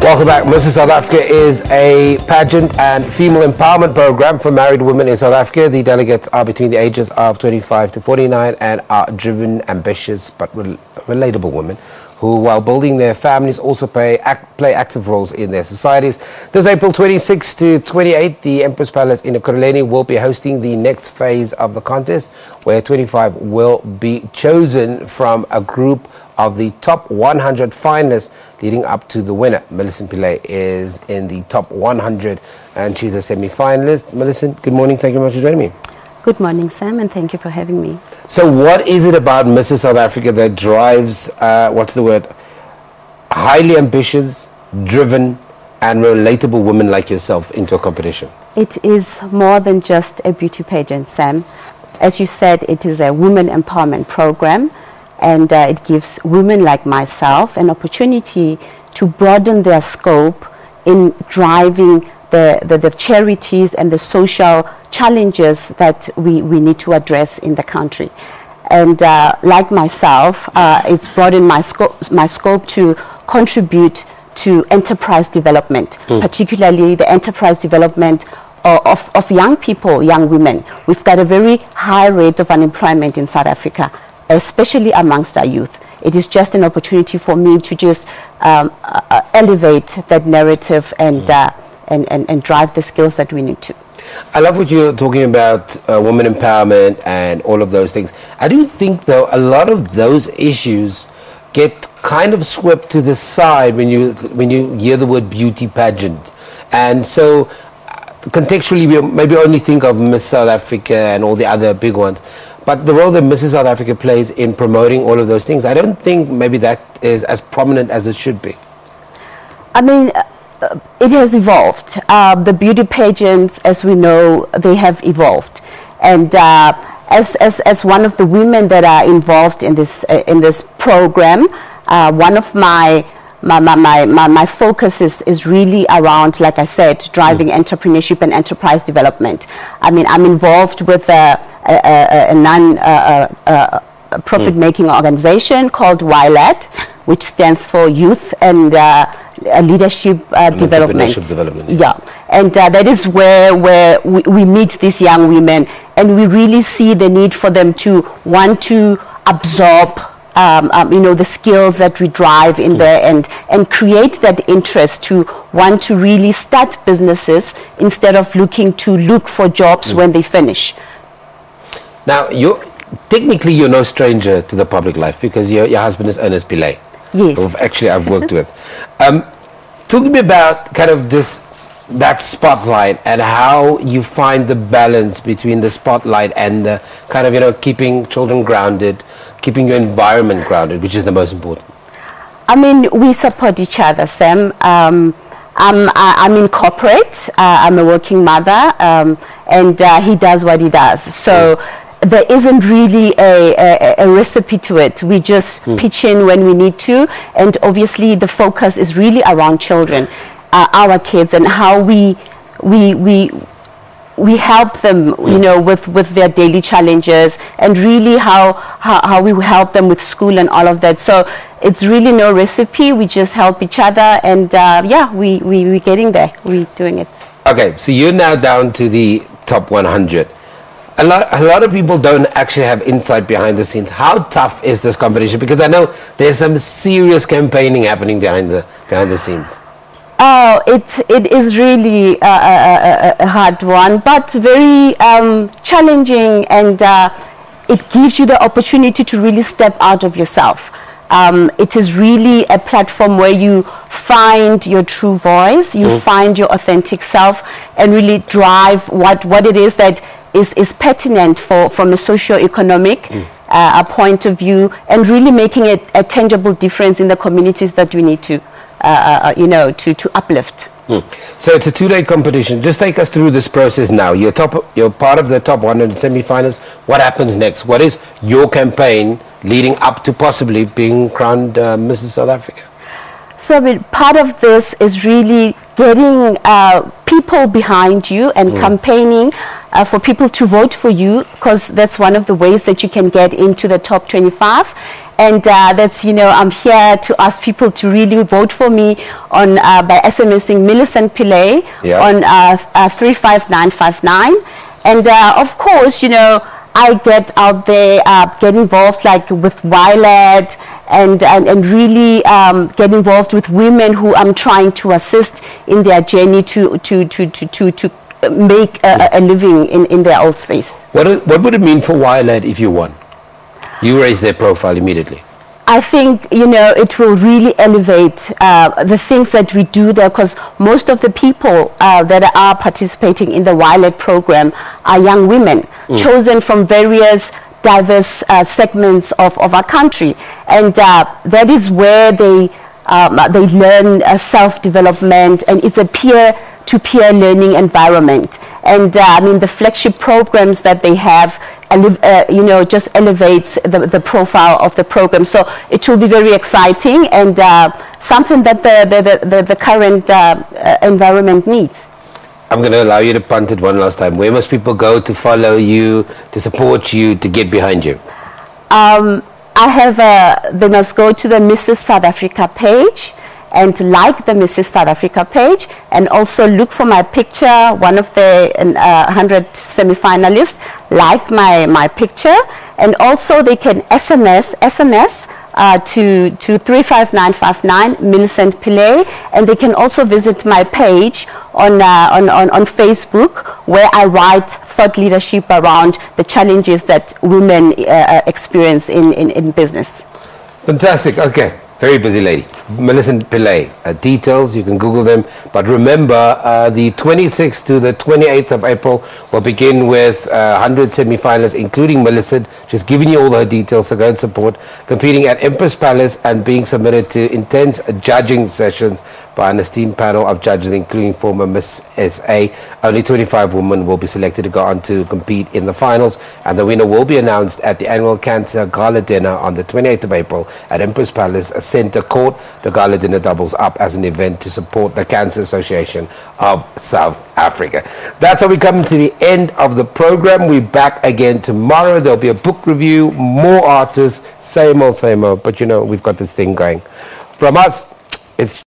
Welcome back. Mrs. South Africa is a pageant and female empowerment program for married women in South Africa. The delegates are between the ages of 25 to 49 and are driven, ambitious, but relatable women who, while building their families, also play active roles in their societies. This April 26 to 28, the Empress Palace in Ekurhuleni will be hosting the next phase of the contest, where 25 will be chosen from a group of the top 100 finalists leading up to the winner. Millicent Pillay is in the top 100 and she's a semi-finalist. Millicent, good morning. Thank you very much for joining me. Good morning, Sam, and thank you for having me. So what is it about Mrs. South Africa that drives, highly ambitious, driven and relatable women like yourself into a competition? It is more than just a beauty pageant, Sam. As you said, it is a women empowerment program, and it gives women like myself an opportunity to broaden their scope in driving the charities and the social challenges that we need to address in the country. And like myself, it's broadened my scope to contribute to enterprise development, particularly the enterprise development of young people, young women. We've got a very high rate of unemployment in South Africa, especially amongst our youth. It is just an opportunity for me to just elevate that narrative and drive the skills that we need to. I love what you're talking about, women empowerment and all of those things. I do think, though, a lot of those issues get kind of swept to the side when you hear the word beauty pageant. And so contextually, we maybe only think of Miss South Africa and all the other big ones. But the role that Mrs. South Africa plays in promoting all of those things, I don't think maybe that is as prominent as it should be. I mean, it has evolved. The beauty pageants, as we know, they have evolved. And as one of the women that are involved in this program, one of my focus is really around, like I said, driving entrepreneurship and enterprise development. I mean, I'm involved with a non-profit-making organization called YLAD, which stands for Youth and Leadership Development. Yeah, and that is where we meet these young women, and we really see the need for them to want to absorb the skills that we drive in there and create that interest to want to really start businesses instead of looking for jobs when they finish. Now, technically you're no stranger to the public life because your husband is Ernest Pillay. Yes. Who actually I've worked with. Talk to me about kind of that spotlight and how you find the balance between the spotlight and the kind of, keeping children grounded, keeping your environment grounded, which is the most important. I mean, we support each other, Sam. I'm in corporate. I'm a working mother, and he does what he does. So there isn't really a recipe to it. We just pitch in when we need to, and obviously the focus is really around children, our kids, and how we help them, with their daily challenges, and really how we help them with school and all of that. So it's really no recipe. We just help each other, and we're getting there. We're doing it. Okay, so you're now down to the top 100. A lot of people don't actually have insight behind the scenes. How tough is this competition? Because I know there's some serious campaigning happening behind the scenes. Oh, it is really a hard one, but very challenging, and it gives you the opportunity to really step out of yourself. It is really a platform where you find your true voice, you find your authentic self, and really drive what it is that is pertinent from a socio-economic point of view, and really making it a tangible difference in the communities that we need to uplift. So it's a two-day competition. Just take us through this process now. You're part of the top 100 semi-finalists. What happens next? What is your campaign leading up to possibly being crowned Mrs. South Africa? So part of this is really getting people behind you and campaigning for people to vote for you, because that's one of the ways that you can get into the top 25. And that's, you know, I'm here to ask people to really vote for me on by SMSing Millicent Pillay on 35959. And of course, you know, I get out there, get involved like with YLAD and really get involved with women who I'm trying to assist in their journey to make a living in their old space. What would it mean for YLAD if you won? You raise their profile immediately. I think, you know, it will really elevate the things that we do there, because most of the people that are participating in the YLAD program are young women, chosen from various diverse segments of our country. And that is where they learn self-development, and it's a peer-to-peer learning environment. And I mean, the flagship programs that they have, you know, just elevates the profile of the program. So it will be very exciting and something that the current environment needs. I'm going to allow you to punt it one last time. Where must people go to follow you, to support you, to get behind you? They must go to the Mrs. South Africa page and like the Mrs. South Africa page, and also look for my picture, one of the 100 semi-finalists, like my picture, and also they can SMS to 35959 Millicent Pillay, and they can also visit my page on Facebook, where I write thought leadership around the challenges that women experience in business. Fantastic. Okay. Very busy lady. Millicent Pillay. Details, you can Google them. But remember, the 26th to the 28th of April will begin with 100 semi-finalists, including Millicent. She's giving you all her details, so go and support. Competing at Empress Palace and being submitted to intense judging sessions by an esteemed panel of judges, including former Miss SA. Only 25 women will be selected to go on to compete in the finals, and the winner will be announced at the annual Cancer Gala Dinner on the 28th of April at Empress Palace Centre Court. The Gala Dinner doubles up as an event to support the Cancer Association of South Africa. That's how we come to the end of the program. We're back again tomorrow. There'll be a book review, more artists, same old, but you know, we've got this thing going. From us, it's